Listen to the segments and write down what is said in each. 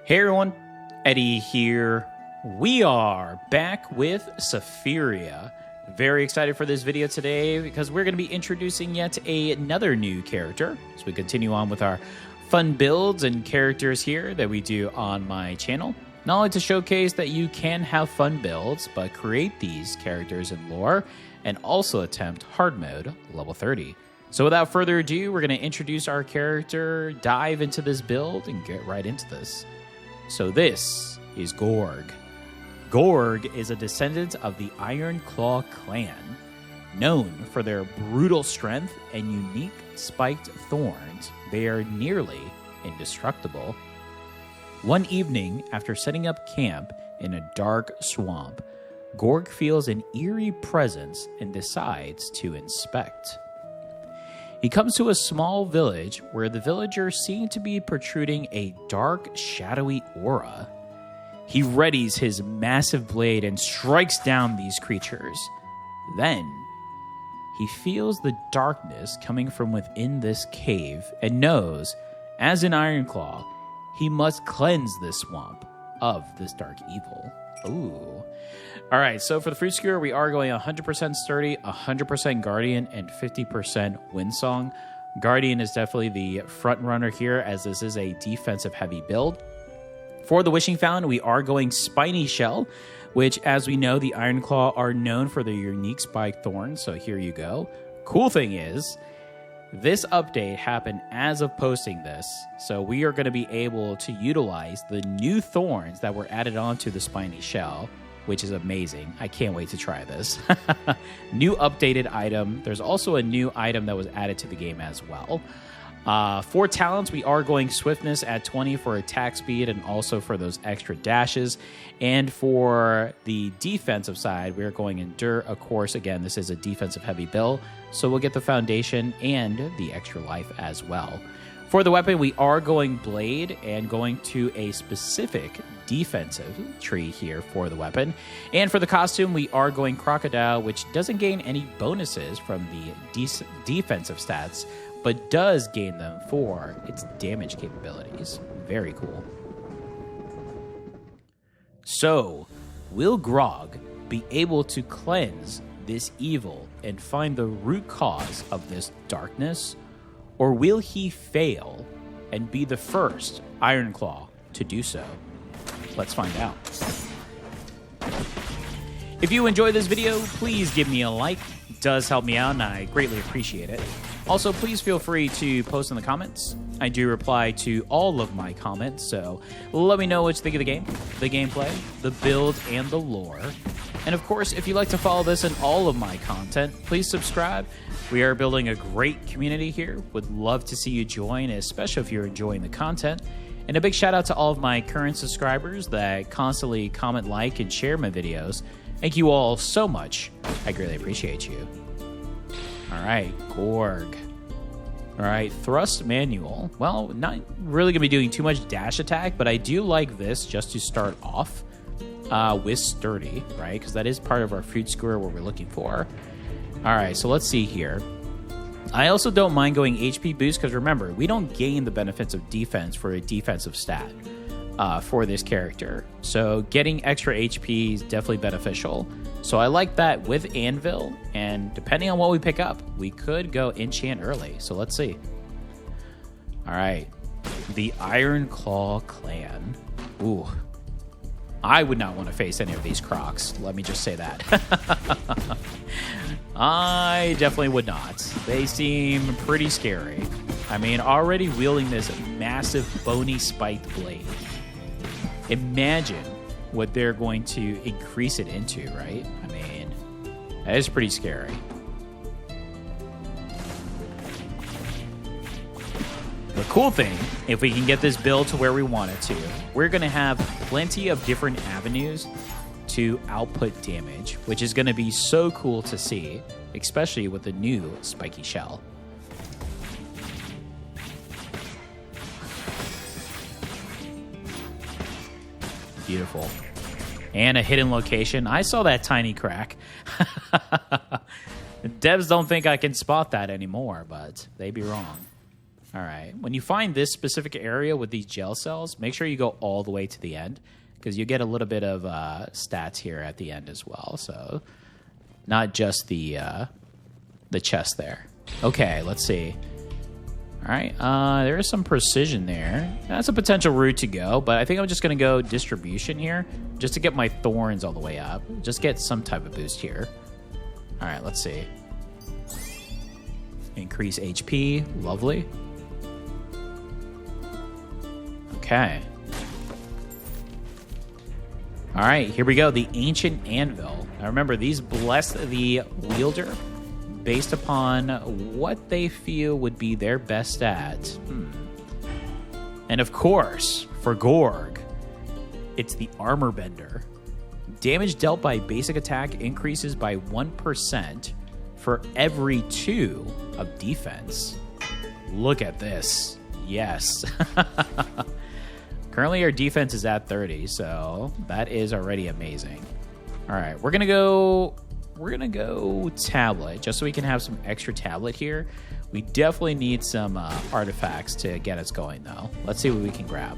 Hey everyone, Eddie here. We are back with Sephiria. Very excited for this video today because we're going to be introducing yet another new character as we continue on with our fun builds and characters here that we do on my channel. Not only to showcase that you can have fun builds, but create these characters in lore and also attempt hard mode level 30. So without further ado, we're going to introduce our character, dive into this build, and get right into this. So this is Gorg. Gorg is a descendant of the IronClaw clan, known for their brutal strength and unique spiked thorns. They are nearly indestructible. One evening, after setting up camp in a dark swamp, Gorg feels an eerie presence and decides to inspect. He comes to a small village where the villagers seem to be protruding a dark, shadowy aura. He readies his massive blade and strikes down these creatures. Then, he feels the darkness coming from within this cave and knows, as an IronClaw, he must cleanse this swamp of this dark evil. Ooh. Alright, so for the fruit skewer, we are going 100% sturdy, 100% guardian, and 50% windsong. Guardian is definitely the front runner here, as this is a defensive heavy build. For the wishing fountain, we are going spiny shell, which, as we know, the IronClaw are known for their unique spiked thorns, so here you go. Cool thing is, this update happened as of posting this, so we are going to be able to utilize the new thorns that were added onto the spiny shell, which is amazing. I can't wait to try this. New updated item. There's also a new item that was added to the game as well. For talents, we are going swiftness at 20 for attack speed and also for those extra dashes. And for the defensive side, we're going endure. Of course, again, this is a defensive heavy build, so we'll get the foundation and the extra life as well. For the weapon, we are going blade and going to a specific defensive tree here for the weapon. And for the costume, we are going crocodile, which doesn't gain any bonuses from the defensive stats, but does gain them for its damage capabilities. Very cool. So, will Grog be able to cleanse this evil and find the root cause of this darkness? Or will he fail and be the first IronClaw to do so? Let's find out. If you enjoyed this video, please give me a like. It does help me out and I greatly appreciate it. Also, please feel free to post in the comments. I do reply to all of my comments, so let me know what you think of the game, the gameplay, the build, and the lore. And of course, if you'd like to follow this and all of my content, please subscribe. We are building a great community here. Would love to see you join, especially if you're enjoying the content. And a big shout out to all of my current subscribers that constantly comment, like, and share my videos. Thank you all so much. I greatly appreciate you. All right, Gorg. All right, thrust manual. Well, not really going to be doing too much dash attack, but I do like this just to start off with sturdy, right? Because that is part of our fruit skewer, what we're looking for. All right, so let's see here. I also don't mind going HP boost because remember, we don't gain the benefits of defense for a defensive stat for this character. So getting extra HP is definitely beneficial. So I like that with Anvil, and depending on what we pick up, we could go enchant early. So let's see. All right, the IronClaw clan. Ooh, I would not want to face any of these crocs. Let me just say that. I definitely would not. They seem pretty scary. I mean, already wielding this massive bony spiked blade. Imagine what they're going to increase it into, right? I mean, that is pretty scary. The cool thing, if we can get this build to where we want it to, we're going to have plenty of different avenues to output damage, which is going to be so cool to see, especially with the new spiky shell. Beautiful. And a hidden location. I saw that tiny crack. Devs don't think I can spot that anymore, but they be wrong. All right. When you find this specific area with these gel cells, make sure you go all the way to the end because you get a little bit of stats here at the end as well. So not just the chest there. Okay, let's see. All right. There is some precision there. That's a potential route to go, but I think I'm just going to go distribution here just to get my thorns all the way up. Just get some type of boost here. All right, let's see. Increase HP. Lovely. Okay. All right, here we go. The Ancient Anvil. Now remember, these bless the wielder based upon what they feel would be their best stat. And of course, for Gorg, it's the Armor Bender. Damage dealt by basic attack increases by 1% for every 2 of defense. Look at this. Yes. Currently, our defense is at 30, so that is already amazing. All right, we're gonna go tablet just so we can have some extra tablet here. We definitely need some artifacts to get us going, though. Let's see what we can grab.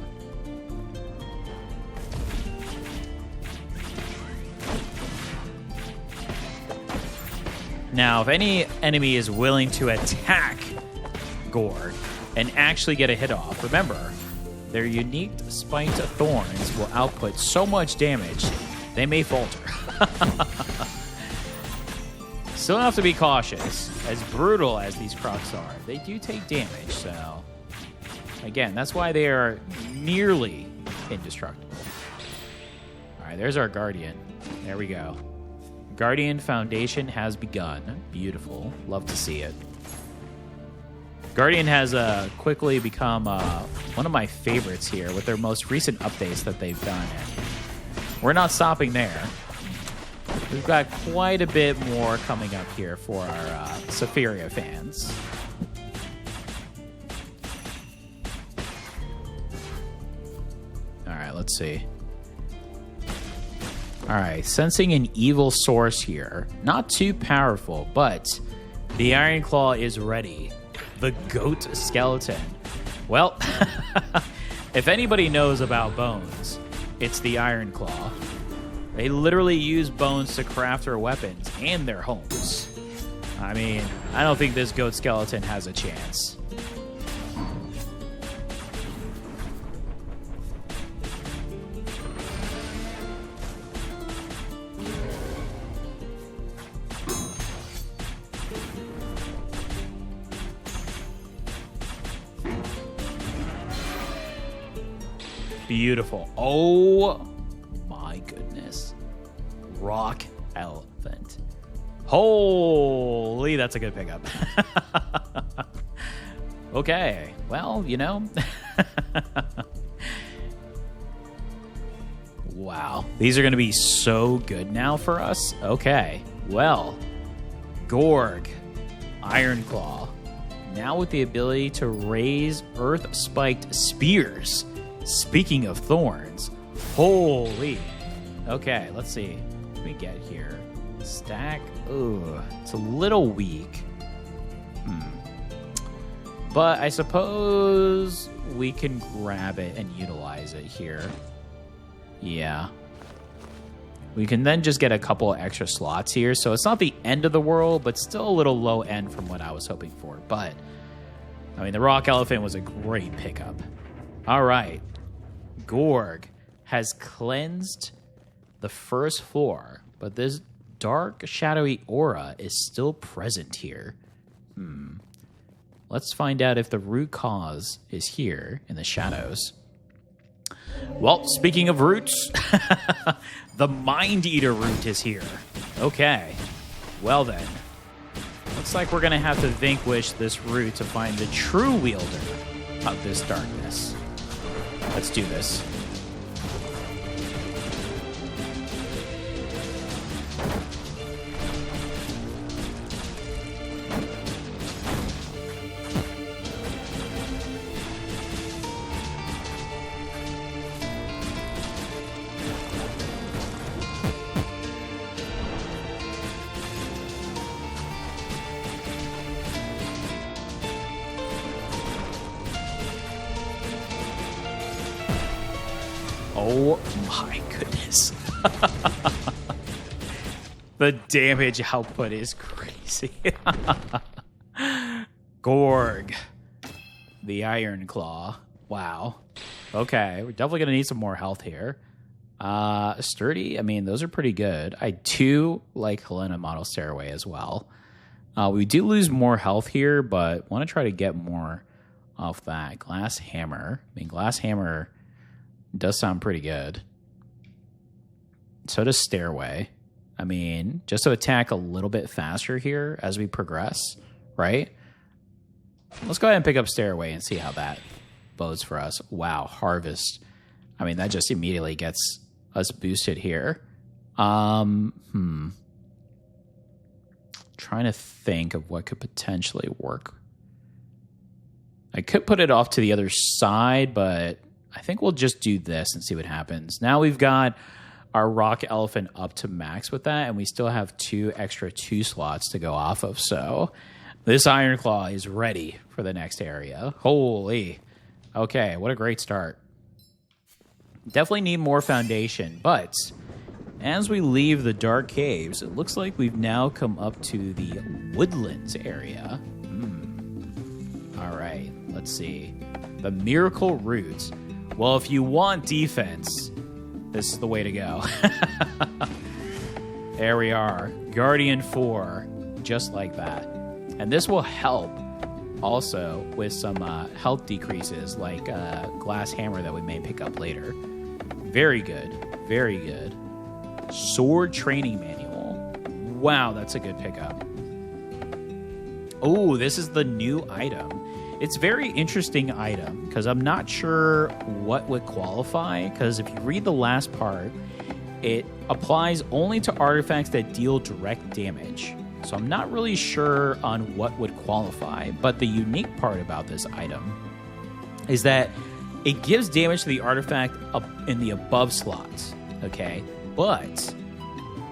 Now, if any enemy is willing to attack Gorg and actually get a hit off, remember, their unique spiked thorns will output so much damage, they may falter. Still have to be cautious. As brutal as these crocs are, they do take damage, so... Again, that's why they are nearly indestructible. Alright, there's our Guardian. There we go. Guardian Foundation has begun. Beautiful. Love to see it. Guardian has quickly become one of my favorites here with their most recent updates that they've done. And we're not stopping there. We've got quite a bit more coming up here for our Sephiria fans. All right, let's see. All right, sensing an evil source here. Not too powerful, but the IronClaw is ready. The goat skeleton. Well, if anybody knows about bones, it's the IronClaw. They literally use bones to craft their weapons and their homes. I mean, I don't think this goat skeleton has a chance. Beautiful. Oh my goodness. Rock elephant. Holy, that's a good pickup. Okay, well, you know. Wow, these are going to be so good now for us. Okay, well, Gorg, IronClaw, now with the ability to raise earth-spiked spears. Speaking of thorns, holy. Okay, let's see. What do we get here? Stack. Ooh, it's a little weak. But I suppose we can grab it and utilize it here. Yeah. We can then just get a couple extra slots here. So it's not the end of the world, but still a little low end from what I was hoping for. But, I mean, the rock elephant was a great pickup. All right. Gorg has cleansed the first floor, but this dark, shadowy aura is still present here. Let's find out if the root cause is here in the shadows. Well, speaking of roots, the Mind Eater root is here. Okay. Well then. Looks like we're going to have to vanquish this root to find the true wielder of this darkness. Let's do this. Oh my goodness. The damage output is crazy. Gorg. The IronClaw. Wow. Okay, we're definitely going to need some more health here. Sturdy, I mean, those are pretty good. I do like Helena Model Stairway as well. We do lose more health here, but want to try to get more off that. Glass Hammer. I mean, Glass Hammer does sound pretty good. So does Stairway. I mean, just to attack a little bit faster here as we progress, right? Let's go ahead and pick up Stairway and see how that bodes for us. Wow, Harvest. I mean, that just immediately gets us boosted here. Trying to think of what could potentially work. I could put it off to the other side, but I think we'll just do this and see what happens. Now we've got our Rock Elephant up to max with that, and we still have 2 extra 2 slots to go off of. So this IronClaw is ready for the next area. Holy. Okay, what a great start. Definitely need more foundation, but as we leave the dark caves, it looks like we've now come up to the woodlands area. All right, let's see. The Miracle Roots. Well, if you want defense, this is the way to go. There we are. Guardian 4, just like that. And this will help also with some health decreases like Glass Hammer that we may pick up later. Very good. Very good. Sword Training Manual. Wow, that's a good pickup. Oh, this is the new item. It's a very interesting item because I'm not sure what would qualify, because if you read the last part, it applies only to artifacts that deal direct damage. So I'm not really sure on what would qualify, but the unique part about this item is that it gives damage to the artifact up in the above slots, okay? But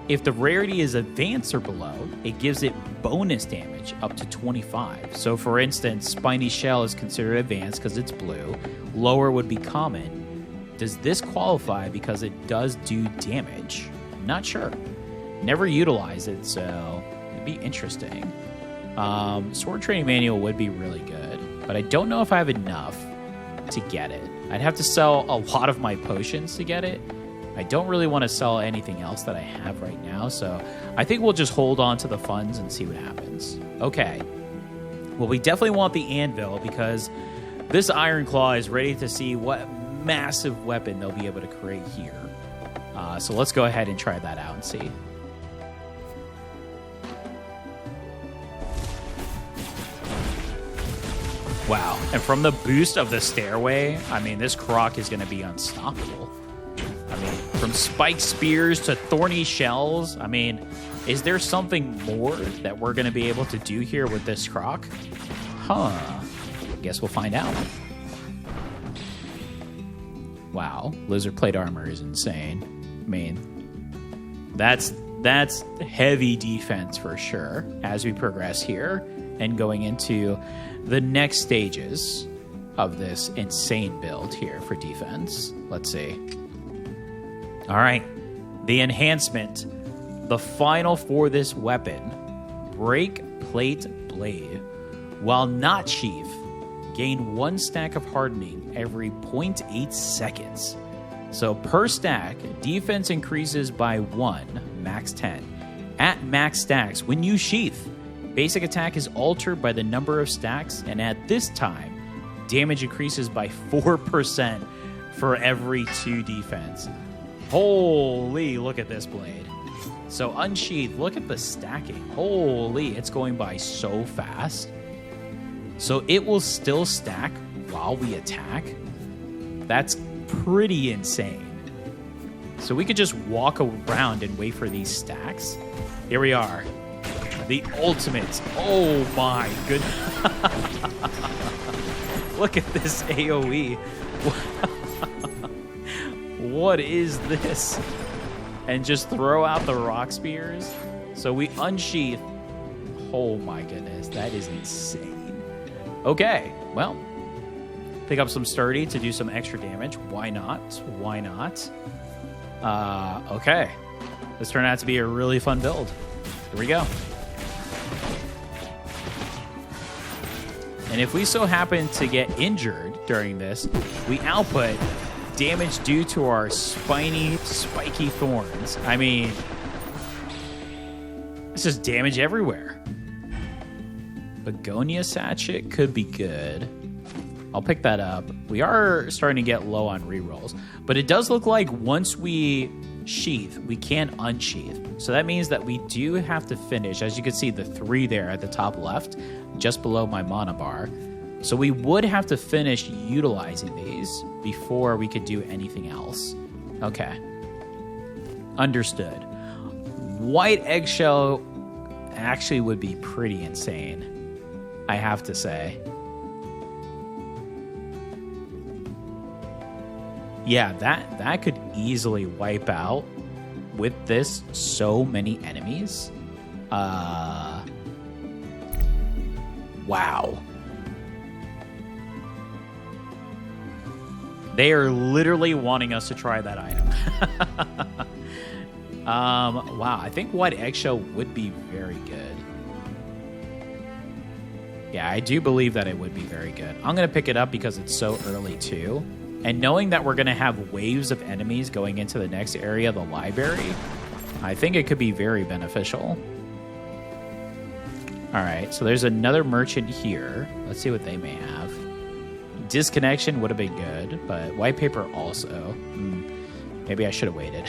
if the rarity is advanced or below, it gives it bonus damage up to 25. So for instance, Spiny Shell is considered advanced because it's blue. Lower would be common. Does this qualify because it does do damage? Not sure. Never utilize it, so it'd be interesting. Sword Training Manual would be really good, but I don't know if I have enough to get it. I'd have to sell a lot of my potions to get it. I don't really want to sell anything else that I have right now, so I think we'll just hold on to the funds and see what happens. Okay. Well, we definitely want the anvil because this IronClaw is ready to see what massive weapon they'll be able to create here. So let's go ahead and try that out and see. Wow. And from the boost of the stairway, I mean, this croc is going to be unstoppable. I mean, from spiked spears to thorny shells, I mean, is there something more that we're going to be able to do here with this croc? Huh. I guess we'll find out. Wow. Lizard plate armor is insane. I mean, that's heavy defense for sure as we progress here and going into the next stages of this insane build here for defense. Let's see. All right, the enhancement, the final for this weapon, Breakplate Blade. While not sheath, gain 1 stack of hardening every 0.8 seconds. So per stack, defense increases by 1, max 10. At max stacks, when you sheath, basic attack is altered by the number of stacks, and at this time, damage increases by 4% for every 2 defense. Holy, look at this blade. So unsheathed, look at the stacking. Holy, it's going by so fast. So it will still stack while we attack. That's pretty insane. So we could just walk around and wait for these stacks. Here we are. The ultimate. Oh my goodness. Look at this AoE. What is this? And just throw out the rock spears. So we unsheath. Oh my goodness, that is insane. Okay, well, pick up some sturdy to do some extra damage. Why not? Why not? Okay. This turned out to be a really fun build. Here we go. And if we so happen to get injured during this, we output damage due to our spiny, spiky thorns. I mean, it's just damage everywhere. Begonia Sachet could be good. I'll pick that up. We are starting to get low on rerolls, but it does look like once we sheath, we can unsheath. So that means that we do have to finish, as you can see, the 3 there at the top left, just below my mana bar. So we would have to finish utilizing these before we could do anything else. Okay. Understood. White eggshell actually would be pretty insane, I have to say. Yeah, that could easily wipe out with this so many enemies. Wow. They are literally wanting us to try that item. Wow, I think white eggshell would be very good. Yeah, I do believe that it would be very good. I'm going to pick it up because it's so early too. And knowing that we're going to have waves of enemies going into the next area of the library, I think it could be very beneficial. All right, so there's another merchant here. Let's see what they may have. Disconnection would have been good, but white paper also. Maybe I should have waited.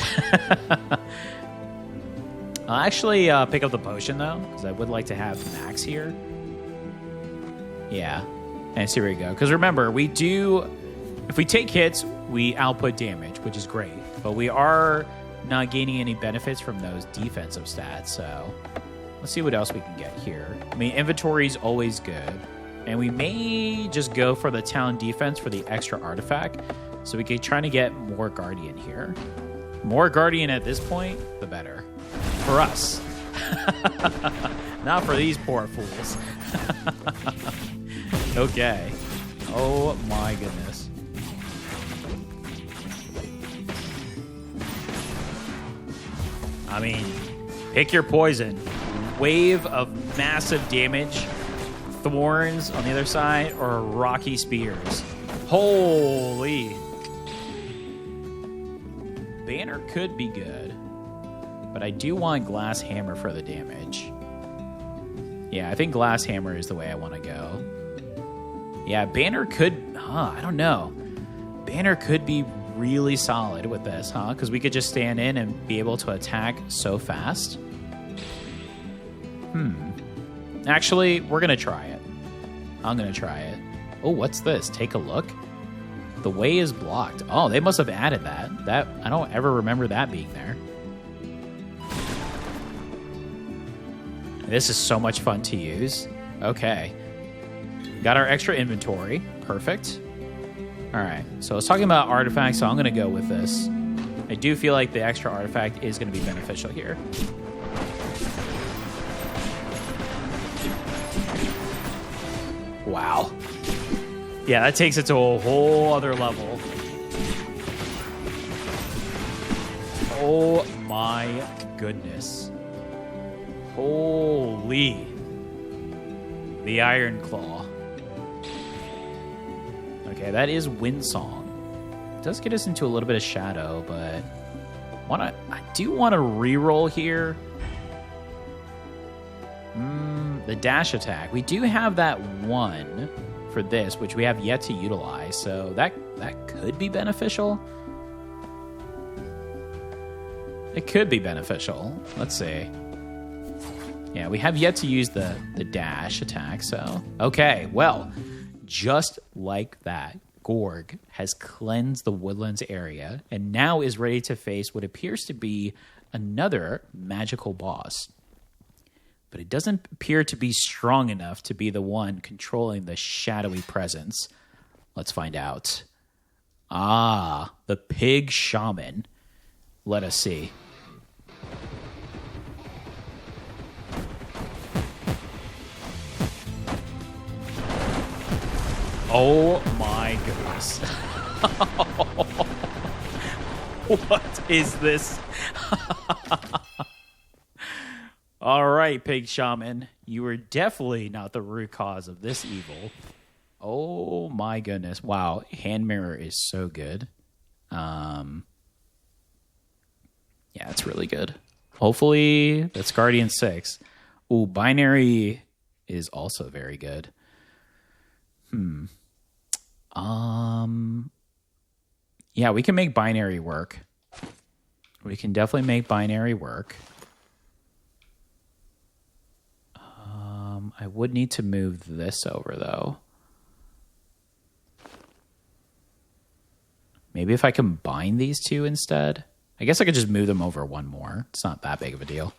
I'll actually pick up the potion, though, because I would like to have Max here. Yeah, and so here we go. Because remember, we do... If we take hits, we output damage, which is great. But we are not gaining any benefits from those defensive stats, so... Let's see what else we can get here. I mean, inventory is always good. And we may just go for the town defense for the extra artifact. So we can try to get more Guardian here. More Guardian at this point, the better. For us. Not for these poor fools. Okay. Oh my goodness. I mean, pick your poison. Wave of massive damage, thorns on the other side, or rocky spears. Holy. Banner could be good, but I do want glass hammer for the damage. Yeah, I think glass hammer is the way I want to go. Yeah, banner could, I don't know. Banner could be really solid with this, huh? Because we could just stand in and be able to attack so fast. Actually, we're going to try it. I'm going to try it. Oh, what's this? Take a look. The way is blocked. Oh, they must have added that. I don't ever remember that being there. This is so much fun to use. Okay. Got our extra inventory. Perfect. All right. So I was talking about artifacts, so I'm going to go with this. I do feel like the extra artifact is going to be beneficial here. Wow. Yeah, that takes it to a whole other level. Oh my goodness. Holy. The IronClaw. Okay, that is Windsong. It does get us into a little bit of shadow, but I do want to reroll here. The dash attack. We do have that one for this, which we have yet to utilize, so that could be beneficial. It could be beneficial. Let's see. Yeah, we have yet to use the dash attack, so... Okay, well, just like that, Gorg has cleansed the Woodlands area and now is ready to face what appears to be another magical boss. But it doesn't appear to be strong enough to be the one controlling the shadowy presence. Let's find out. Ah, the pig shaman. Let us see. Oh my goodness. What is this? All right, Pig Shaman. You were definitely not the root cause of this evil. Oh my goodness. Wow. Hand mirror is so good. Yeah, it's really good. Hopefully that's Guardian 6. Ooh, binary is also very good. Yeah, we can make binary work. We can definitely make binary work. I would need to move this over, though. Maybe if I combine these two instead. I guess I could just move them over one more. It's not that big of a deal.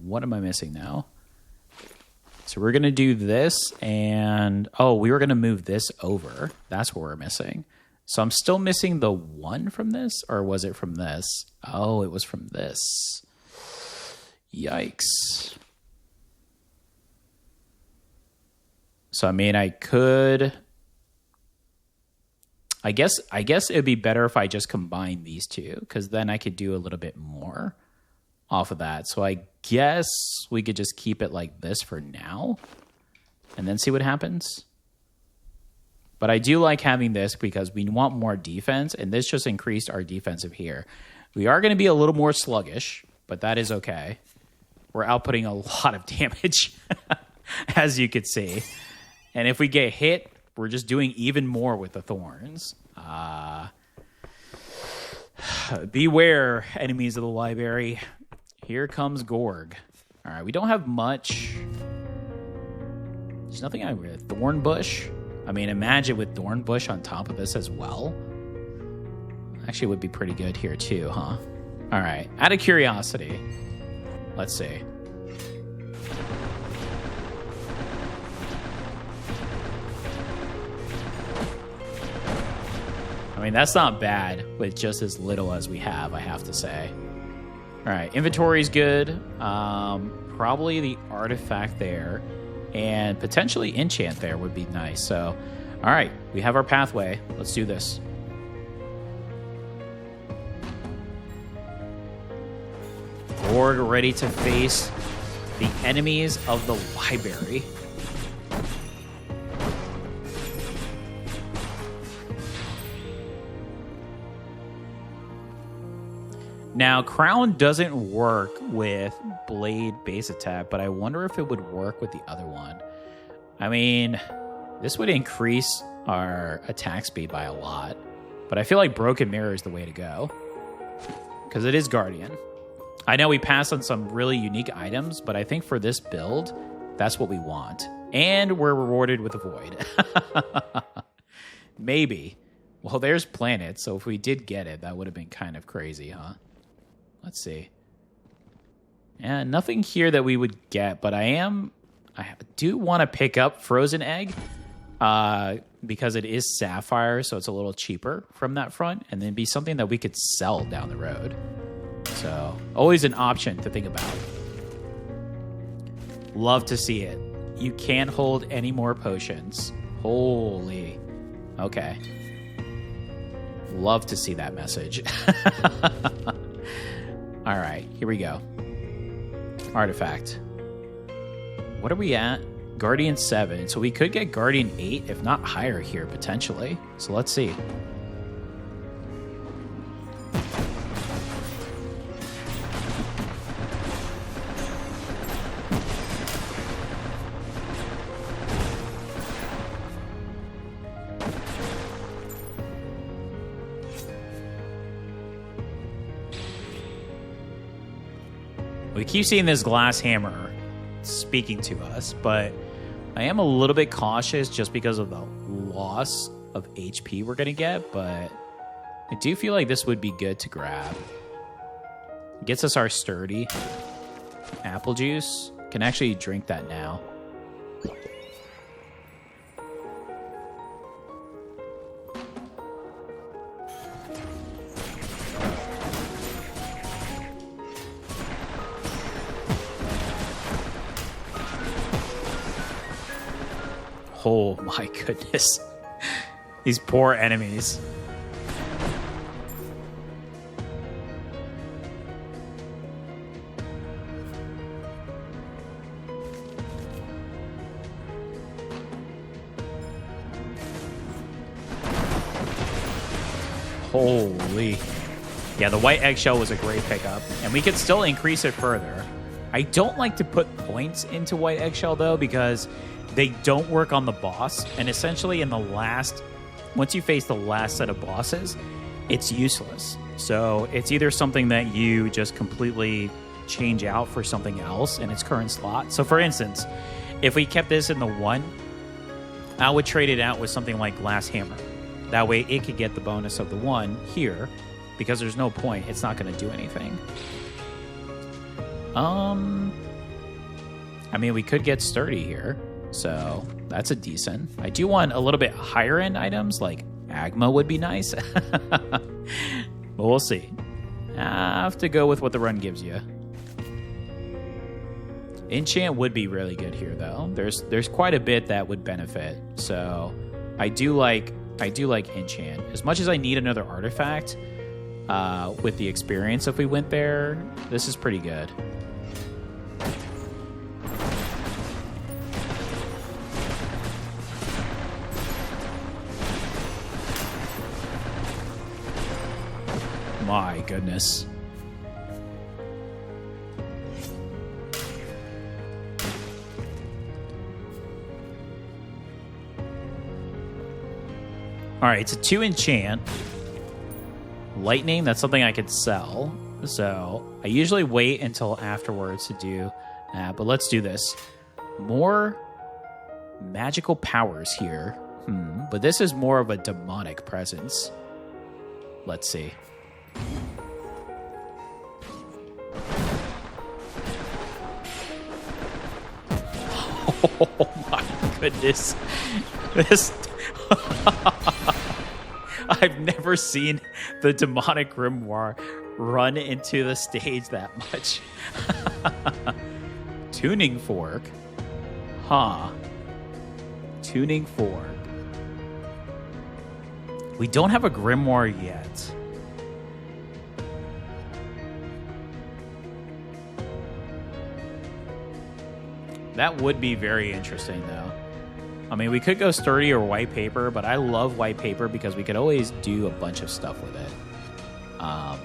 What am I missing now? So we're going to do this and... Oh, we were going to move this over. That's what we're missing. So I'm still missing the 1 from this, or was it from this? Oh, it was from this. Yikes. So, I mean, I could... I guess it'd be better if I just combine these two, because then I could do a little bit more off of that. So I guess we could just keep it like this for now and then see what happens. But I do like having this because we want more defense, and this just increased our defensive here. We are going to be a little more sluggish, but that is okay. We're outputting a lot of damage, as you could see. And if we get hit, we're just doing even more with the thorns. Beware, enemies of the library. Here comes Gorg. All right, we don't have much. There's nothing I with thorn bush. I mean, imagine with thorn bush on top of this as well. Actually, it would be pretty good here too, huh? All right, out of curiosity, let's see. I mean, that's not bad with just as little as we have, I have to say. All right, inventory's good. Probably the artifact there. And potentially enchant there would be nice. So, all right, we have our pathway. Let's do this. Gorg ready to face the enemies of the library. Now, Crown doesn't work with Blade base attack, but I wonder if it would work with the other one. I mean, this would increase our attack speed by a lot, but I feel like Broken Mirror is the way to go because it is Guardian. I know we passed on some really unique items, but I think for this build, that's what we want. And we're rewarded with a Void. Maybe. Well, there's Planet, so if we did get it, that would have been kind of crazy, huh? Let's see. Yeah, nothing here that we would get, but I do want to pick up Frozen Egg because it is Sapphire, so it's a little cheaper from that front, and then be something that we could sell down the road. So, always an option to think about. Love to see it. You can't hold any more potions. Holy. Okay. Love to see that message. All right, here we go. Artifact. What are we at? Guardian 7. So we could get Guardian 8, if not higher here, potentially. So let's see. We keep seeing this glass hammer speaking to us, but I am a little bit cautious just because of the loss of HP we're going to get, but I do feel like this would be good to grab. It gets us our sturdy. Apple juice. Can actually drink that now. Oh my goodness. These poor enemies. Holy. Yeah, the white eggshell was a great pickup, and we could still increase it further. I don't like to put points into white eggshell, though, because they don't work on the boss, and essentially in the last... Once you face the last set of bosses, it's useless. So it's either something that you just completely change out for something else in its current slot. So for instance, if we kept this in the 1, I would trade it out with something like Glass Hammer. That way it could get the bonus of the 1 here, because there's no point. It's not going to do anything. I mean, we could get Sturdy here. So that's a decent. I do want a little bit higher end items, like Agma would be nice. But we'll see. I have to go with what the run gives you. Enchant would be really good here, though. There's quite a bit that would benefit. So I do like enchant. As much as I need another artifact, with the experience if we went there, this is pretty good. My goodness. All right, it's a 2 enchant. Lightning, that's something I could sell. So I usually wait until afterwards to do that, but let's do this. More magical powers here. But this is more of a demonic presence. Let's see. Oh my goodness. This I've never seen the demonic grimoire run into the stage that much. Tuning fork. Huh. Tuning fork. We don't have a grimoire yet. That would be very interesting, though. I mean, we could go sturdy or white paper, but I love white paper because we could always do a bunch of stuff with it. I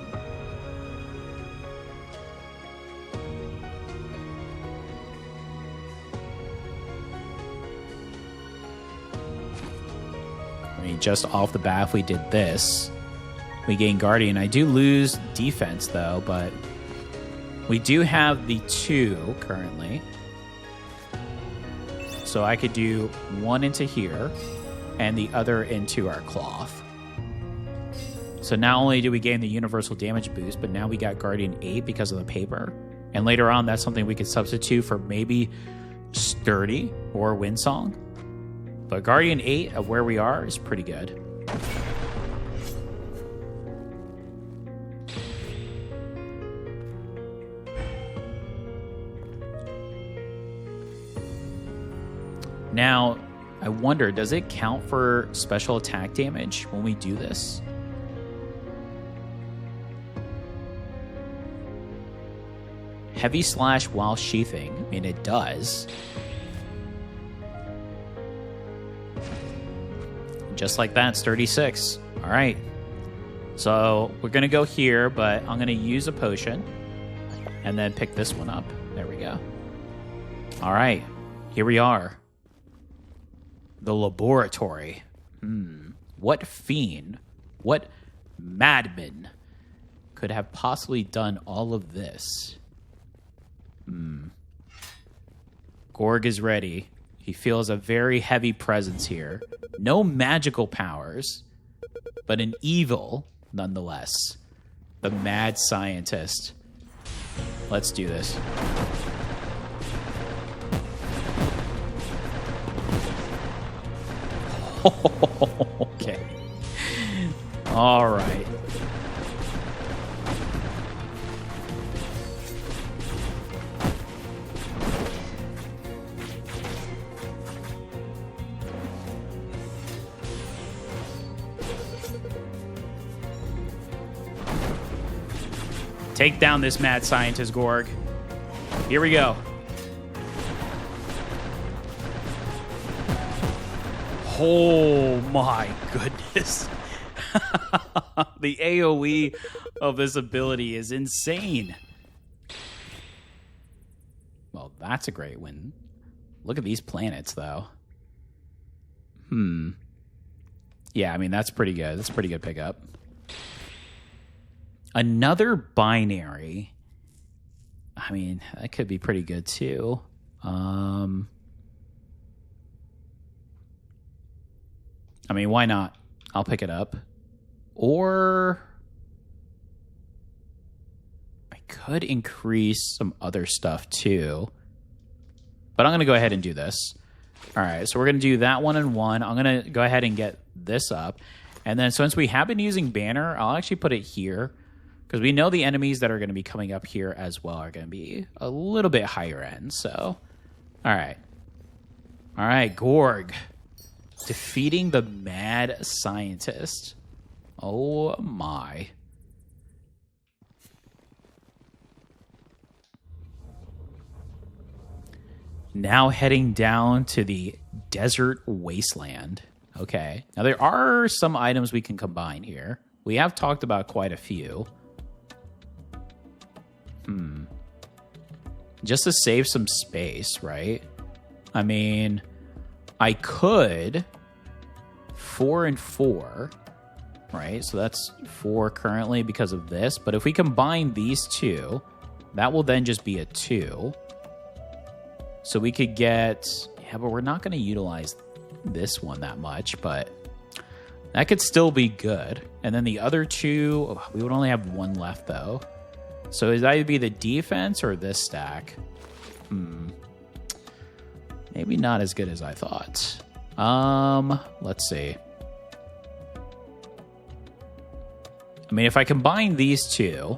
mean, just off the bat, if we did this, we gain Guardian. I do lose defense, though, but we do have the 2 currently. So I could do 1 into here and the other into our cloth. So not only do we gain the universal damage boost, but now we got Guardian 8 because of the paper. And later on, that's something we could substitute for maybe Sturdy or Windsong. But Guardian 8 of where we are is pretty good. Now, I wonder, does it count for special attack damage when we do this? Heavy slash while sheathing. I mean, it does. Just like that, it's 36. All right. So we're going to go here, but I'm going to use a potion and then pick this one up. There we go. All right. Here we are. The laboratory. What fiend, what madman could have possibly done all of this? Gorg is ready. He feels a very heavy presence here. No magical powers, but an evil nonetheless. The mad scientist. Let's do this. Okay. All right. Take down this mad scientist, Gorg. Here we go. Oh my goodness. The AoE of this ability is insane. Well, that's a great win. Look at these planets, though. Yeah, I mean, that's pretty good. That's a pretty good pickup. Another binary. I mean, that could be pretty good, too. I mean, why not? I'll pick it up. Or I could increase some other stuff too. But I'm going to go ahead and do this. All right, so we're going to do that 1 and 1. I'm going to go ahead and get this up. And then since we have been using banner, I'll actually put it here. Because we know the enemies that are going to be coming up here as well are going to be a little bit higher end. So, all right. All right, Gorg. Defeating the mad scientist. Oh my. Now heading down to the desert wasteland. Okay. Now there are some items we can combine here. We have talked about quite a few. Just to save some space, right? I mean, I could 4 and 4, right? So that's 4 currently because of this. But if we combine these two, that will then just be a 2. So we could get... Yeah, but we're not going to utilize this one that much, but that could still be good. And then the other 2, we would only have 1 left, though. So it'd either be the defense or this stack. Maybe not as good as I thought. Let's see. I mean, if I combine these two,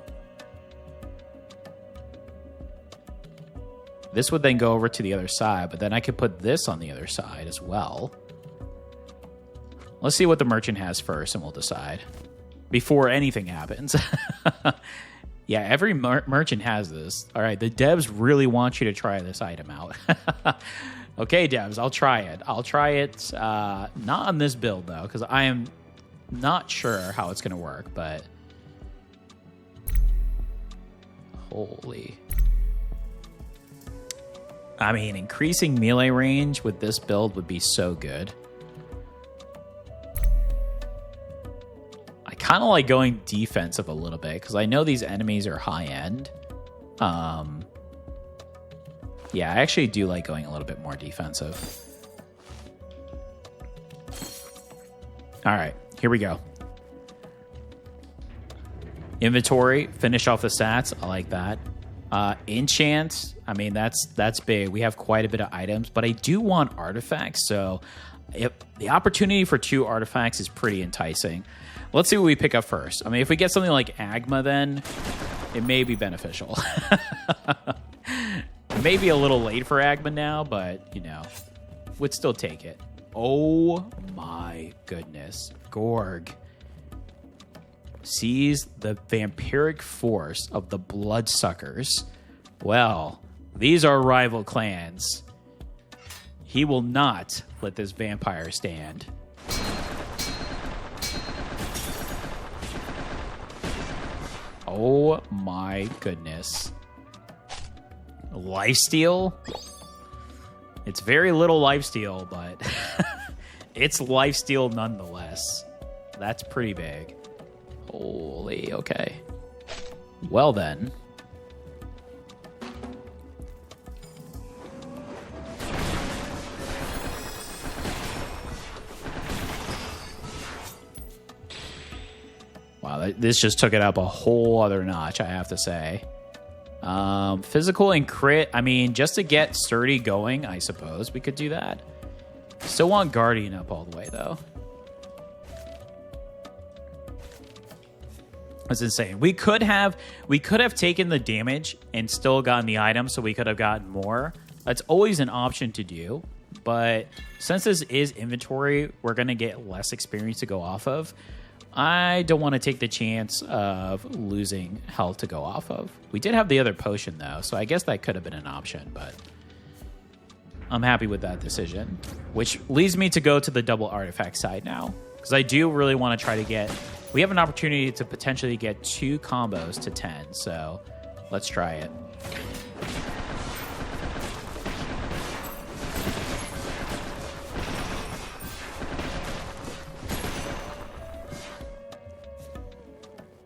this would then go over to the other side, but then I could put this on the other side as well. Let's see what the merchant has first, and we'll decide. Before anything happens. Yeah, every merchant has this. All right, the devs really want you to try this item out. Okay, devs, I'll try it. I'll try it, not on this build, though, because I am not sure how it's going to work, but... Holy... I mean, increasing melee range with this build would be so good. I kind of like going defensive a little bit because I know these enemies are high end. Yeah, I actually do like going a little bit more defensive. All right, here we go. Inventory, finish off the stats. I like that. Enchant, I mean, that's big. We have quite a bit of items, but I do want artifacts, so if the opportunity for 2 artifacts is pretty enticing. Let's see what we pick up first. I mean, if we get something like Agma, then it may be beneficial. It may be a little late for Agma now, but, you know, would still take it. Oh my goodness. Gorg sees the vampiric force of the bloodsuckers. Well, these are rival clans. He will not let this vampire stand. Oh my goodness. Lifesteal? It's very little lifesteal, but it's lifesteal nonetheless. That's pretty big. Holy, okay. Well then. Wow, this just took it up a whole other notch, I have to say. Physical and crit, I mean, just to get sturdy going, I suppose we could do that. Still want Guardian up all the way, though. That's insane. We could have taken the damage and still gotten the item, so we could have gotten more. That's always an option to do. But since this is inventory, we're going to get less experience to go off of. I don't want to take the chance of losing health to go off of. We did have the other potion, though, so I guess that could have been an option, but I'm happy with that decision, which leads me to go to the double artifact side now, because I do really want to try to get... We have an opportunity to potentially get 2 combos to 10, so let's try it.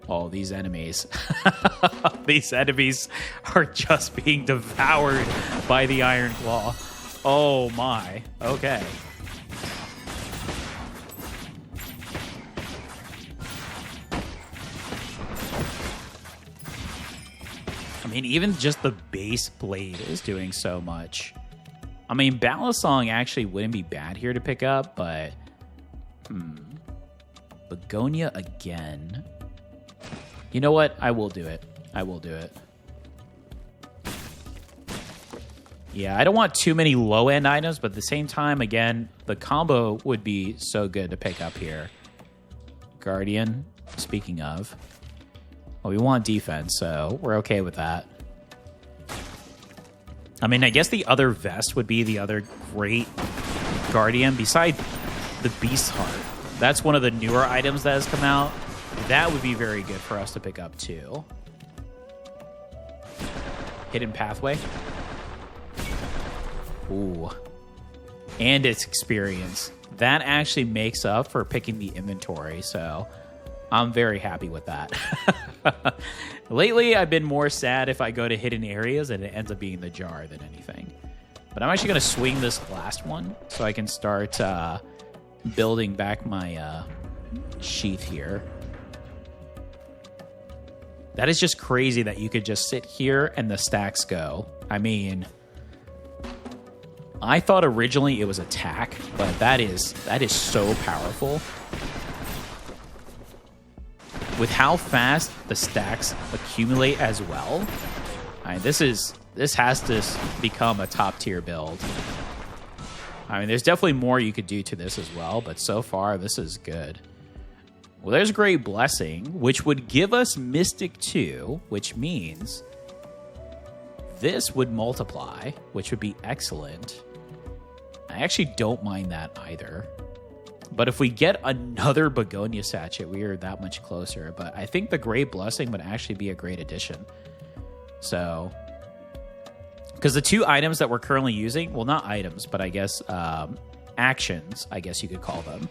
Oh, these enemies. These enemies are just being devoured by the IronClaw. Oh my. Okay. I mean, even just the base blade is doing so much. I mean, Ballast Song actually wouldn't be bad here to pick up, but... Begonia again. You know what? I will do it. I will do it. Yeah, I don't want too many low-end items, but at the same time, again, the combo would be so good to pick up here. Guardian, speaking of. Well, we want defense, so we're okay with that. I mean, I guess the other vest would be the other great Guardian, besides the Beast Heart. That's one of the newer items that has come out. That would be very good for us to pick up, too. Hidden Pathway. Ooh. And its experience. That actually makes up for picking the inventory, so I'm very happy with that. Lately, I've been more sad if I go to hidden areas and it ends up being the jar than anything. But I'm actually going to swing this last one so I can start building back my sheath here. That is just crazy that you could just sit here and the stacks go. I mean, I thought originally it was attack, but that is so powerful. With how fast the stacks accumulate as well, I mean, this has to become a top tier build. I mean, there's definitely more you could do to this as well, but so far this is good. Well, there's Great Blessing, which would give us Mystic 2, which means this would multiply, which would be excellent. I actually don't mind that either. But if we get another Begonia Sachet, we are that much closer. But I think the Great Blessing would actually be a great addition. So, because the 2 items that we're currently using, well, not items, but I guess actions, I guess you could call them,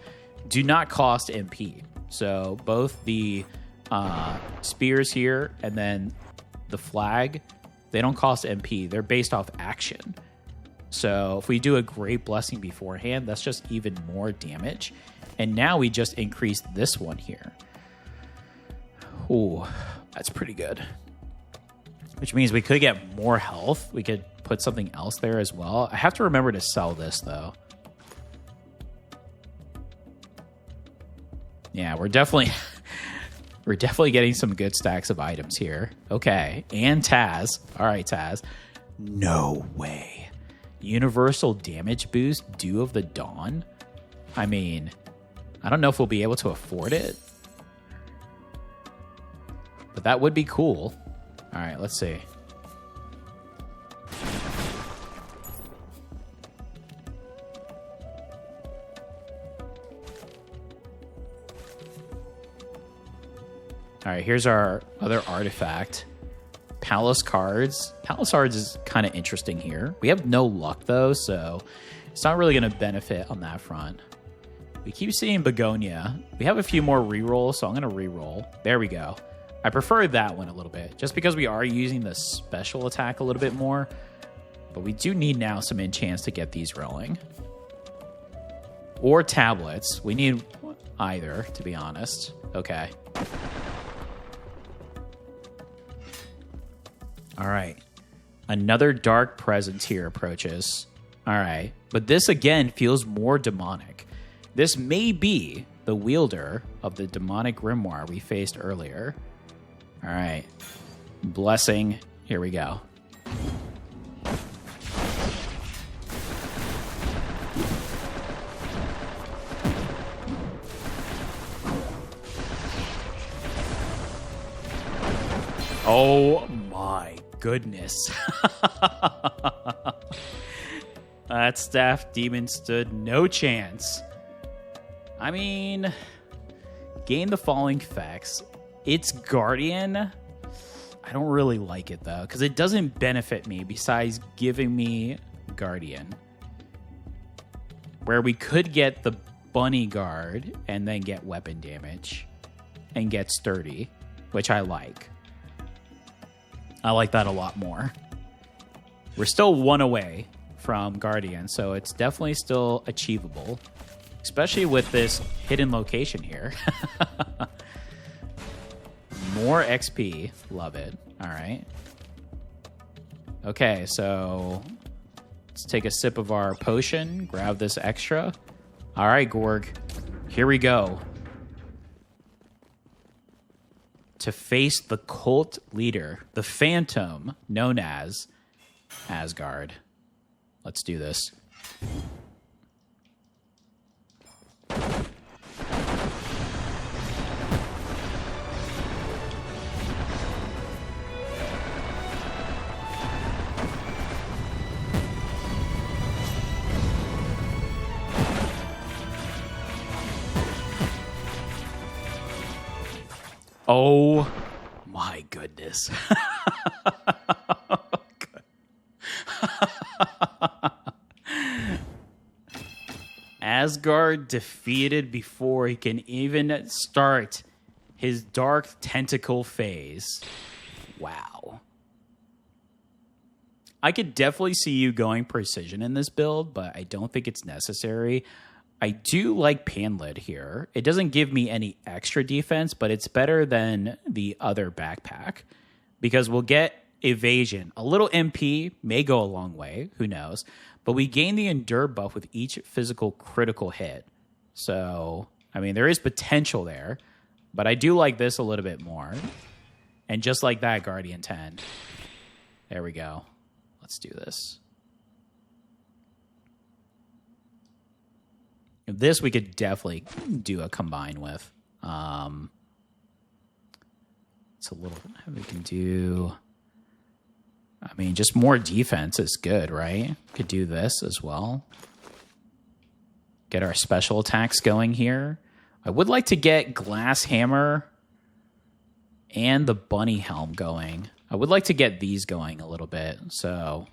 do not cost MP. So both the spears here and then the flag, they don't cost MP. They're based off action. So if we do a Great Blessing beforehand, that's just even more damage. And now we just increased this one here. Ooh, that's pretty good. Which means we could get more health. We could put something else there as well. I have to remember to sell this, though. Yeah, we're definitely getting some good stacks of items here. Okay, and Taz. All right, Taz. No way. Universal damage boost, Dew of the Dawn? I mean, I don't know if we'll be able to afford it. But that would be cool. All right, let's see. All right, here's our other artifact. Palace Cards. Palace Cards is kind of interesting here. We have no luck, though, so it's not really going to benefit on that front. We keep seeing Begonia. We have a few more rerolls, so I'm going to reroll. There we go. I prefer that one a little bit, just because we are using the special attack a little bit more. But we do need now some enchants to get these rolling. Or tablets. We need either, to be honest. Okay. All right. Another dark presence here approaches. All right. But this, again, feels more demonic. This may be the wielder of the demonic grimoire we faced earlier. All right. Blessing. Here we go. Oh my goodness. That staff demon stood no chance. I mean, gain the following facts. It's Guardian. I don't really like it though, because it doesn't benefit me besides giving me Guardian. Where we could get the Bunny Guard and then get weapon damage and get Sturdy, which I like. I like that a lot more. We're still one away from Guardian, so it's definitely still achievable, especially with this hidden location here. More XP. Love it. All right. Okay, so let's take a sip of our potion, grab this extra. All right, Gorg. Here we go. To face the cult leader, the Phantom, known as Asgard. Let's do this. Oh my goodness. Asgard defeated before he can even start his dark tentacle phase. Wow. I could definitely see you going precision in this build, but I don't think it's necessary. I do like Panlid here. It doesn't give me any extra defense, but it's better than the other backpack because we'll get evasion. A little MP may go a long way, who knows, but we gain the endure buff with each physical critical hit. So, I mean, there is potential there, but I do like this a little bit more. And just like that, Guardian 10. There we go. Let's do this. This we could definitely do a combine with. It's a little... We can do... I mean, just more defense is good, right? Could do this as well. Get our special attacks going here. I would like to get Glass Hammer and the Bunny Helm going. I would like to get these going a little bit, so...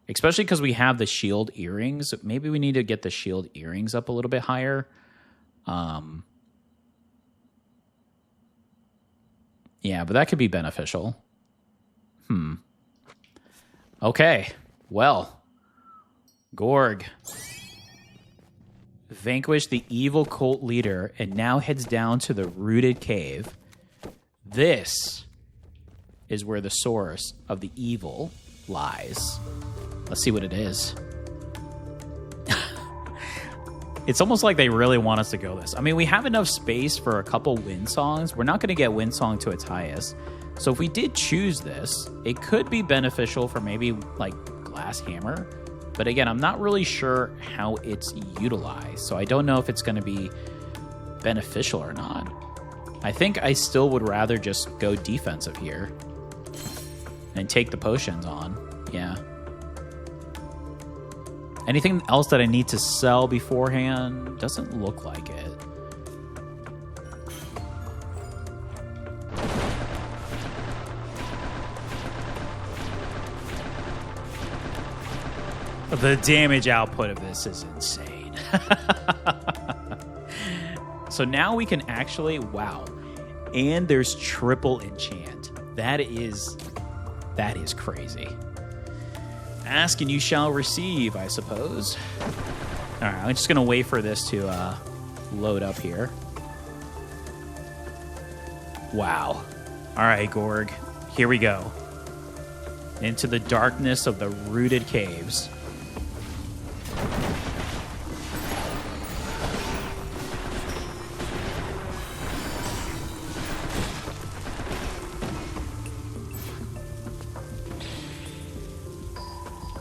Especially because we have the shield earrings. Maybe we need to get the shield earrings up a little bit higher. Yeah, but that could be beneficial. Okay, well. Gorg vanquished the evil cult leader and now heads down to the rooted cave. This is where the source of the evil lies. Let's see what it is. It's almost like they really want us to go this. I mean, we have enough space for a couple wind songs. We're not going to get wind song to its highest. So if we did choose this, it could be beneficial for maybe like Glass Hammer. But again, I'm not really sure how it's utilized. So I don't know if it's going to be beneficial or not. I think I still would rather just go defensive here and take the potions on. Yeah. Anything else that I need to sell beforehand? Doesn't look like it. The damage output of this is insane. So now we can actually, wow. And there's triple enchant. That is crazy. Ask and you shall receive, I suppose. All right, I'm just going to wait for this to load up here. Wow. All right, Gorg. Here we go. Into the darkness of the rooted caves.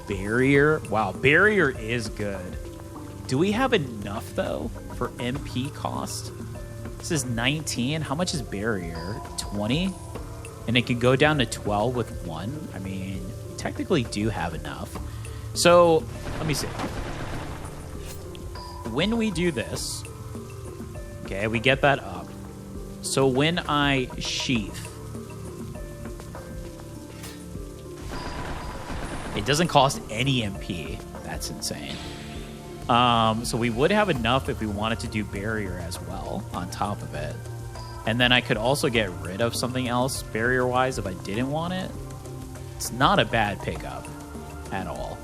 barrier. Wow, barrier is good. Do we have enough, though, for MP cost? This is 19. How much is barrier? 20? And it can go down to 12 with 1. I mean, we technically do have enough. So, let me see. When we do this, okay, we get that up. So when I sheath, it doesn't cost any MP. That's insane. So we would have enough if we wanted to do barrier as well on top of it. And then I could also get rid of something else barrier-wise if I didn't want it. It's not a bad pickup at all.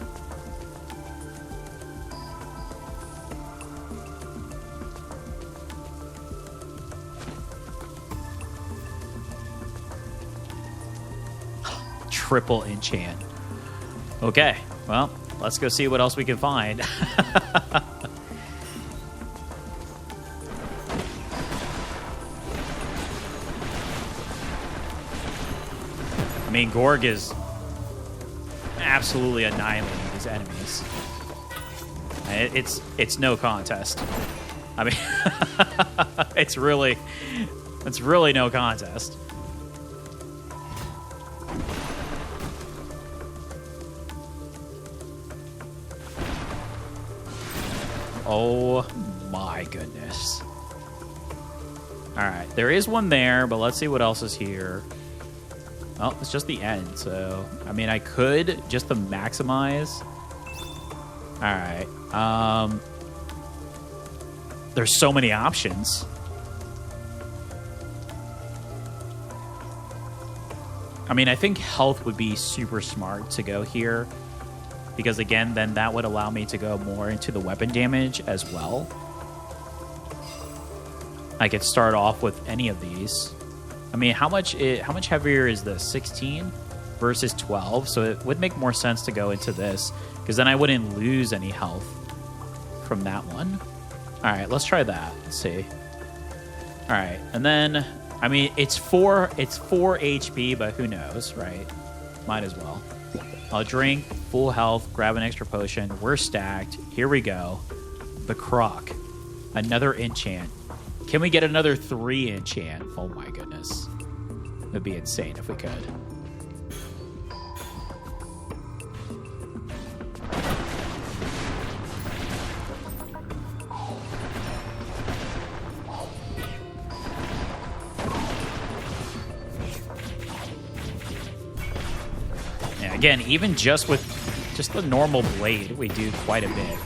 Triple enchant. Okay, well, let's go see what else we can find. I mean, Gorg is absolutely annihilating these enemies. It's no contest. I mean, it's really no contest. Oh my goodness. Alright, there is one there, but let's see what else is here. Oh, it's just the end, so... I mean, I could just to maximize. Alright. There's so many options. I mean, I think health would be super smart to go here. Because, again, then that would allow me to go more into the weapon damage as well. I could start off with any of these. I mean, how much heavier is this? 16 versus 12. So it would make more sense to go into this. Because then I wouldn't lose any health from that one. All right, let's try that. Let's see. All right, and then... I mean, it's 4 HP, but who knows, right? Might as well. I'll drink, full health, grab an extra potion. We're stacked. Here we go. The Croc. Another enchant. Can we get another 3 enchant? Oh my goodness. It'd be insane if we could. Again, even just with just the normal blade, we do quite a bit.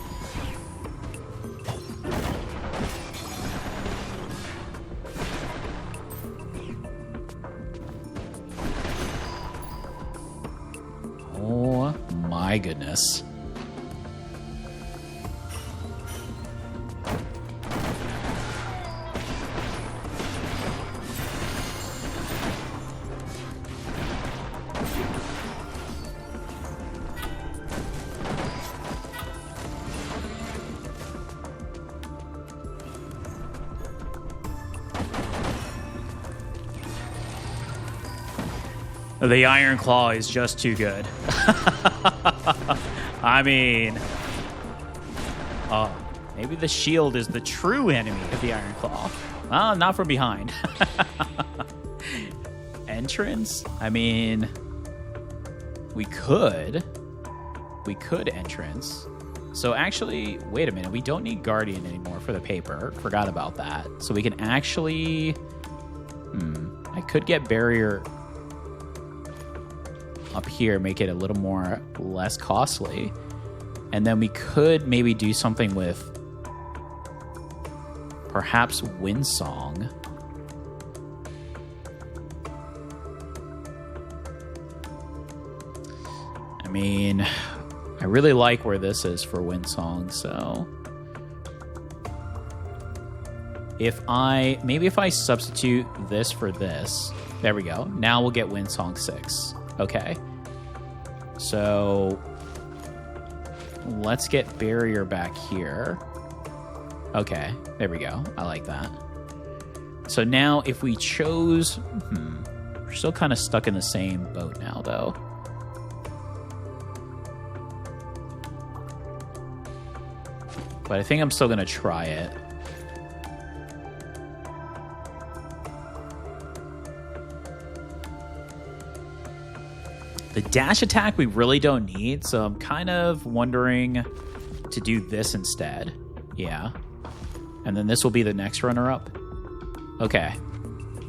Oh my goodness. The IronClaw is just too good. I mean... Oh, maybe the shield is the true enemy of the IronClaw. Well, not from behind. Entrance? I mean... We could entrance. So actually, wait a minute. We don't need Guardian anymore for the paper. Forgot about that. So we can actually... I could get Barrier... up here, make it a little more less costly, and then we could maybe do something with perhaps Windsong. I mean, I really like where this is for Windsong, so if I substitute this for this, there we go. Now we'll get Windsong 6. Okay, so let's get Barrier back here. Okay, there we go. I like that. So now if we chose... we're still kind of stuck in the same boat now, though. But I think I'm still going to try it. The dash attack we really don't need, so I'm kind of wondering to do this instead. Yeah. And then this will be the next runner-up. Okay.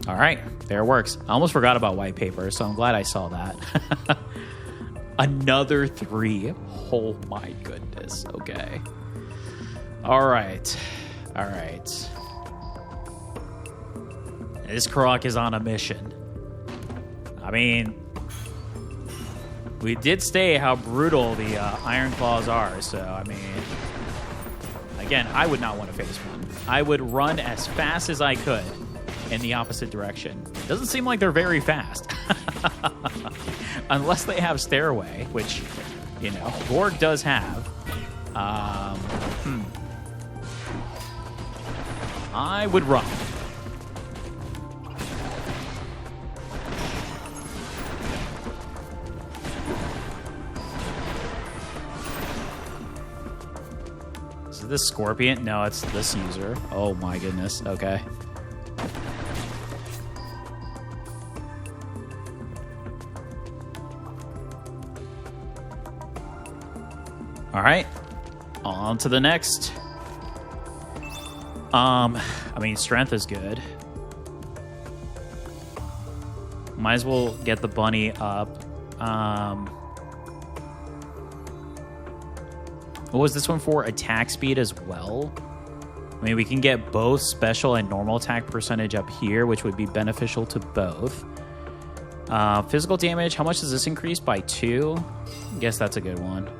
All right. There it works. I almost forgot about white paper, so I'm glad I saw that. Another 3. Oh, my goodness. Okay. All right. All right. This Croc is on a mission. I mean, we did state how brutal the IronClaws are, so, I mean, again, I would not want to face one. I would run as fast as I could in the opposite direction. Doesn't seem like they're very fast. Unless they have Stairway, which, you know, Gorg does have. I would run. Is it this Scorpion? No, it's this user. Oh my goodness. Okay. All right, on to the next. I mean, strength is good. Might as well get the bunny up. What was this one for? Attack speed as well? I mean, we can get both special and normal attack percentage up here, which would be beneficial to both. Physical damage, how much does this increase? By 2? I guess that's a good one.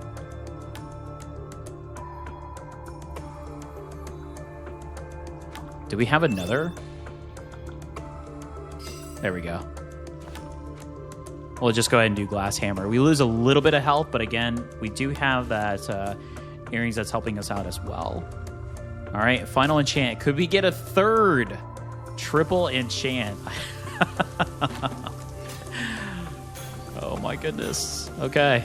Do we have another? There we go. We'll just go ahead and do Glass Hammer. We lose a little bit of health, but again, we do have that earrings that's helping us out as well. All right, final enchant. Could we get a third triple enchant? Oh my goodness. Okay.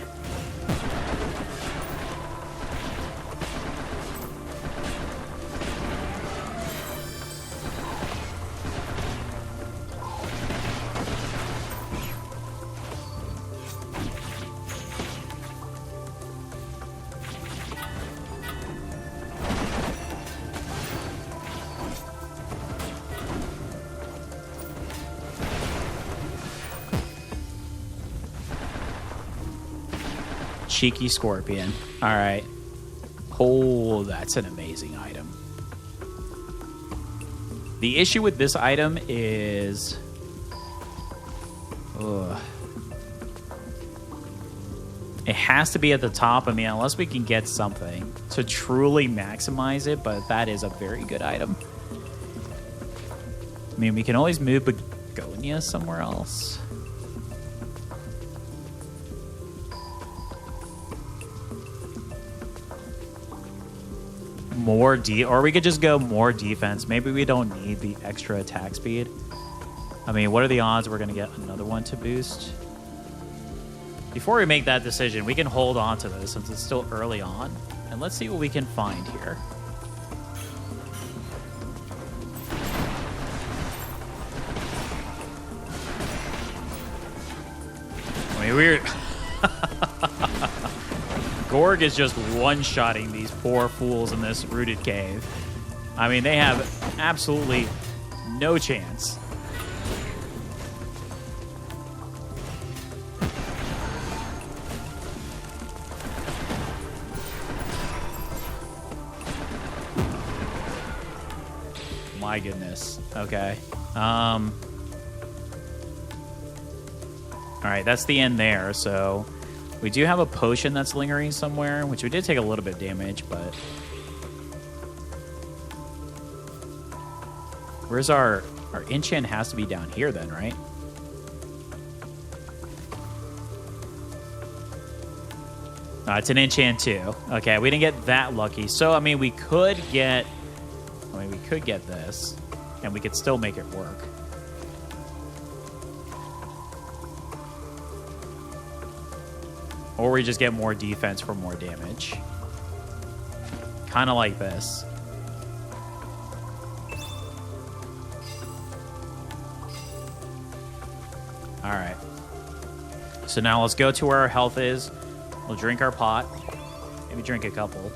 Cheeky Scorpion. All right. Oh, that's an amazing item. The issue with this item is... it has to be at the top. I mean, unless we can get something to truly maximize it, but that is a very good item. I mean, we can always move Begonia somewhere else. Or we could just go more defense. Maybe we don't need the extra attack speed. I mean, what are the odds we're going to get another one to boost? Before we make that decision, we can hold on to this since it's still early on. And let's see what we can find here. I mean, we're... Gorg is just one-shotting these poor fools in this rooted cave. I mean, they have absolutely no chance. My goodness. Okay. All right, that's the end there, so... We do have a potion that's lingering somewhere, which we did take a little bit of damage, but... Where's our enchant? Has to be down here then, right? It's an enchant too. Okay, we didn't get that lucky. So, I mean, we could get this, and we could still make it work. Or we just get more defense for more damage. Kind of like this. All right. So now let's go to where our health is. We'll drink our pot. Maybe drink a couple.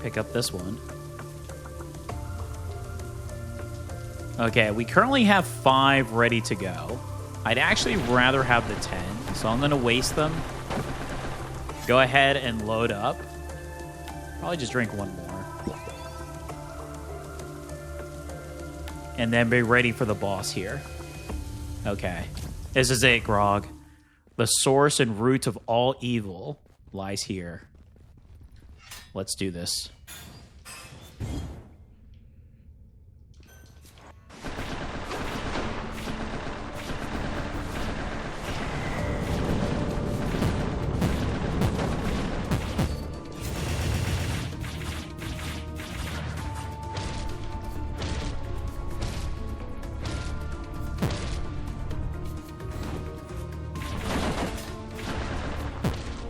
Pick up this one. Okay, we currently have 5 ready to go. I'd actually rather have the 10, so I'm going to waste them. Go ahead and load up. Probably just drink one more. And then be ready for the boss here. Okay. This is it, Grog. The source and root of all evil lies here. Let's do this.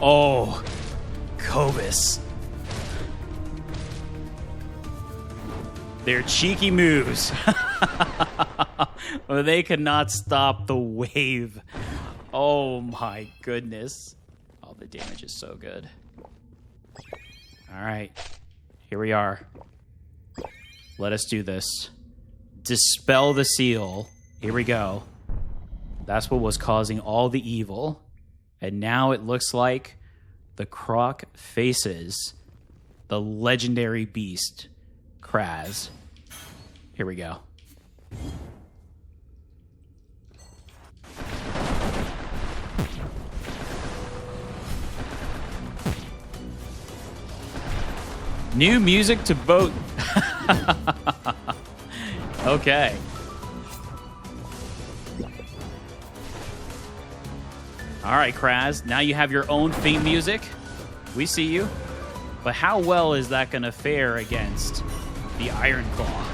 Oh, Cobus. Their cheeky moves. Well, they could not stop the wave. Oh my goodness. Oh, the damage is so good. All right. Here we are. Let us do this. Dispel the seal. Here we go. That's what was causing all the evil. And now it looks like the croc faces the legendary beast, Kraz. Here we go. New music to boat. Okay. All right, Kraz. Now you have your own theme music. We see you. But how well is that going to fare against the IronClaw?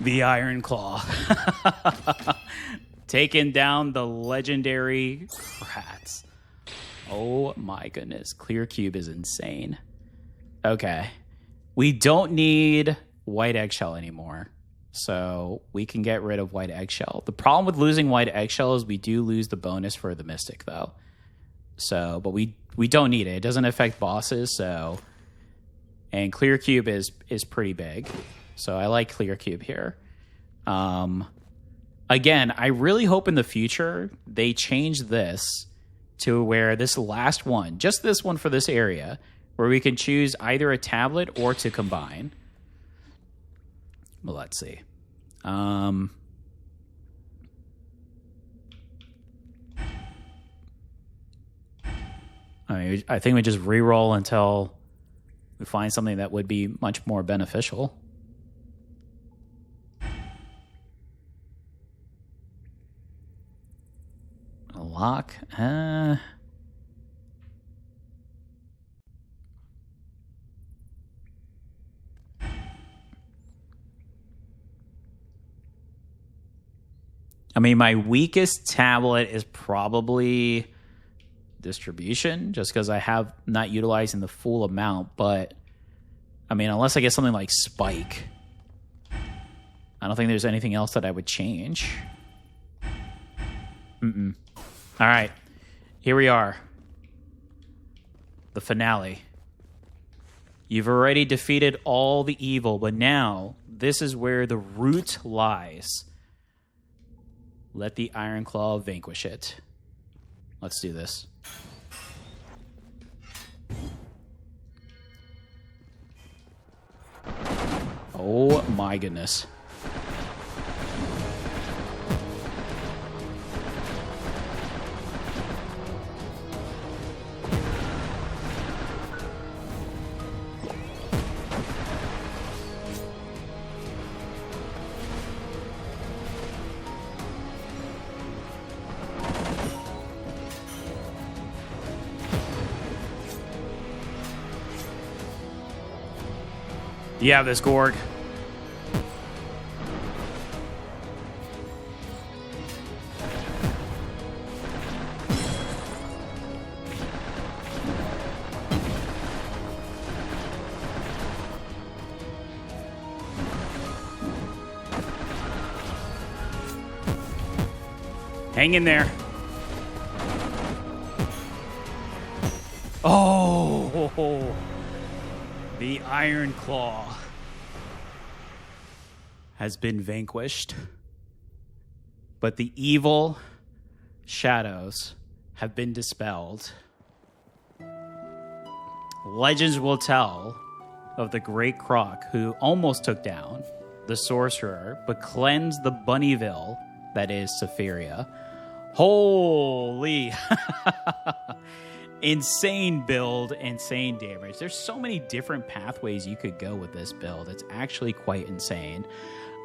The IronClaw. Taking down the legendary Kratz. Oh my goodness. Clear Cube is insane. Okay. We don't need white eggshell anymore. So we can get rid of white eggshell. The problem with losing white eggshell is we do lose the bonus for the mystic though. So, but we don't need it. It doesn't affect bosses, so. And Clear Cube is pretty big. So I like Clear Cube here. Again, I really hope in the future they change this to where this last one, just this one for this area, where we can choose either a tablet or to combine. Well, let's see. I mean, I think we just re-roll until we find something that would be much more beneficial. A lock? I mean, my weakest tablet is probably distribution, just because I have not utilizing the full amount. But, I mean, unless I get something like Spike, I don't think there's anything else that I would change. All right, here we are. The finale. You've already defeated all the evil, but now this is where the root lies. Let the IronClaw vanquish it. Let's do this. Oh my goodness. You have this, Gorg. Hang in there. Oh, the IronClaw has been vanquished, but the evil shadows have been dispelled. Legends will tell of the great Croc who almost took down the sorcerer, but cleansed the Bunnyville that is Sephiria. Holy insane build, insane damage. There's so many different pathways you could go with this build. It's actually quite insane.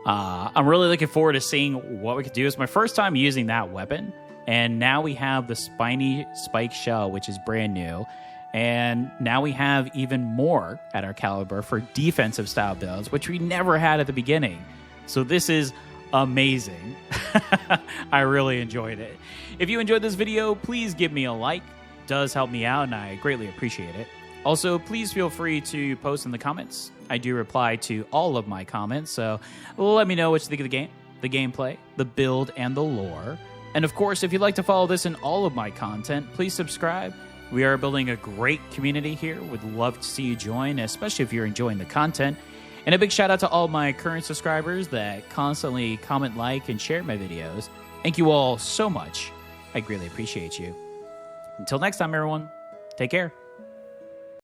I'm really looking forward to seeing what we could do. It's my first time using that weapon, and now we have the spiny spike shell, which is brand new, and now we have even more at our caliber for defensive style builds, which we never had at the beginning. So this is amazing. I really enjoyed it. If you enjoyed this video, please give me a like. It does help me out and I greatly appreciate it. Also, please feel free to post in the comments. I do reply to all of my comments, so let me know what you think of the game, the gameplay, the build, and the lore. And of course, if you'd like to follow this and all of my content, please subscribe. We are building a great community here. Would love to see you join, especially if you're enjoying the content. And a big shout out to all my current subscribers that constantly comment, like, and share my videos. Thank you all so much. I greatly appreciate you. Until next time, everyone, take care.